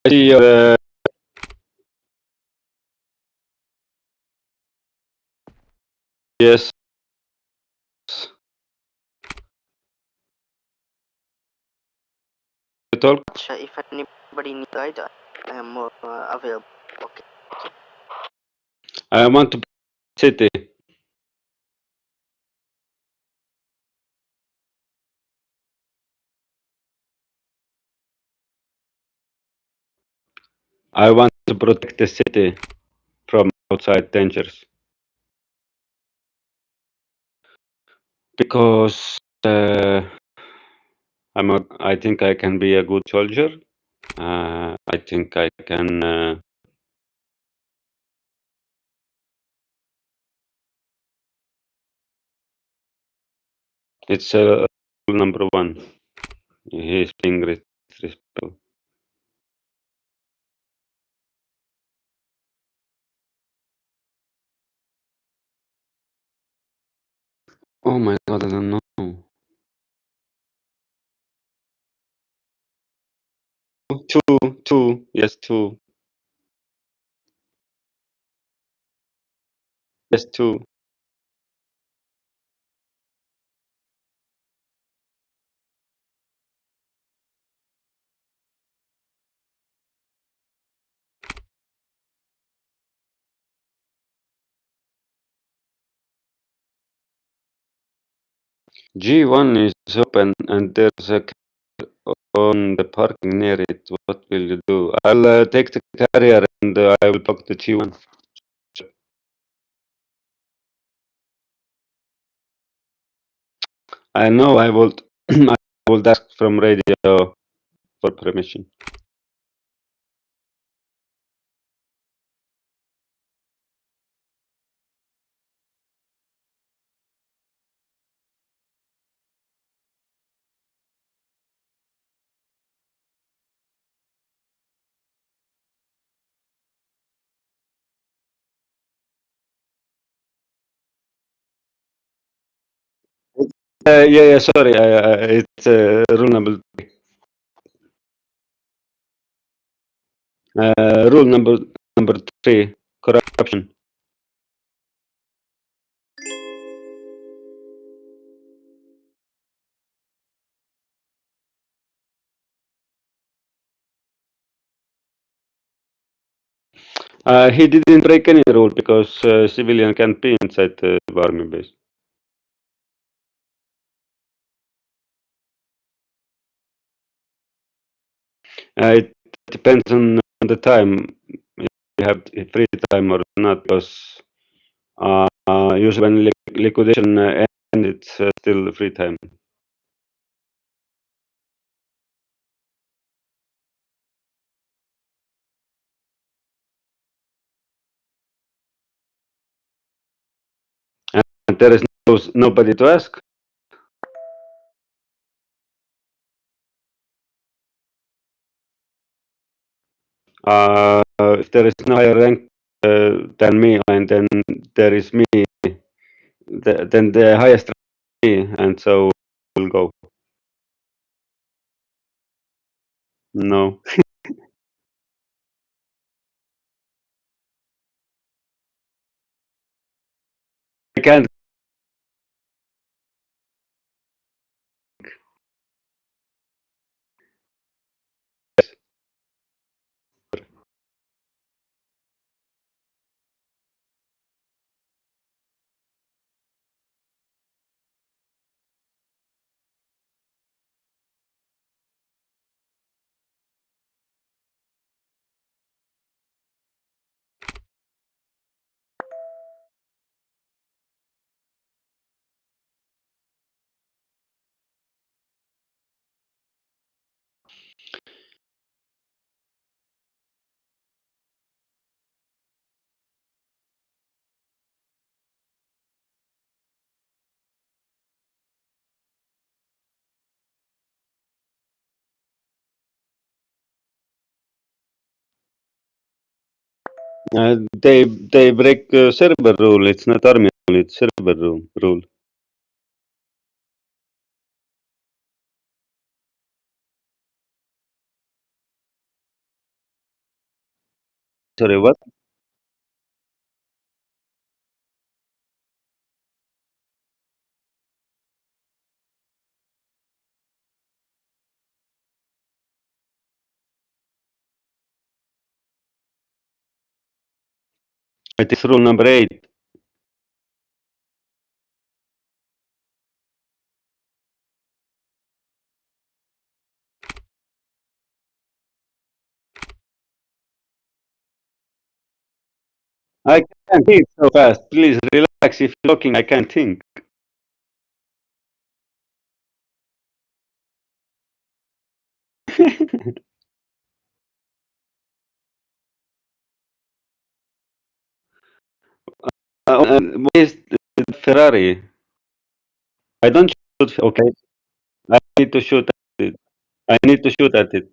I see your yes. You talk. If anybody needs guide, I am more available. Okay. I want to city. I want to protect the city from outside dangers because I think I can be a good soldier. I think I can. It's rule number one. He is being respectful. Oh my god, I don't know. Two. Yes, two. Yes, two. G1 is open and there's a on the parking near it. What will you do? I'll take the carrier and I will block the G1. I know I would I would ask from radio for permission. Yeah, sorry. It's rule number three, corruption. He didn't break any rule because civilian can't be inside the army base. It depends on the time. If you have free time or not, because usually when liquidation ends, it's still free time. And there is nobody to ask. If there is no higher rank than me, and then there is me, then the highest rank is me, and so we'll go. No, I can't. They break server rule. It's not army rule. It's server rule. Sorry, what? It is rule number 8. I can't think so fast. Please relax. If you're talking, I can't think. What is Ferrari? I don't shoot. Okay, I need to shoot at it. I need to shoot at it.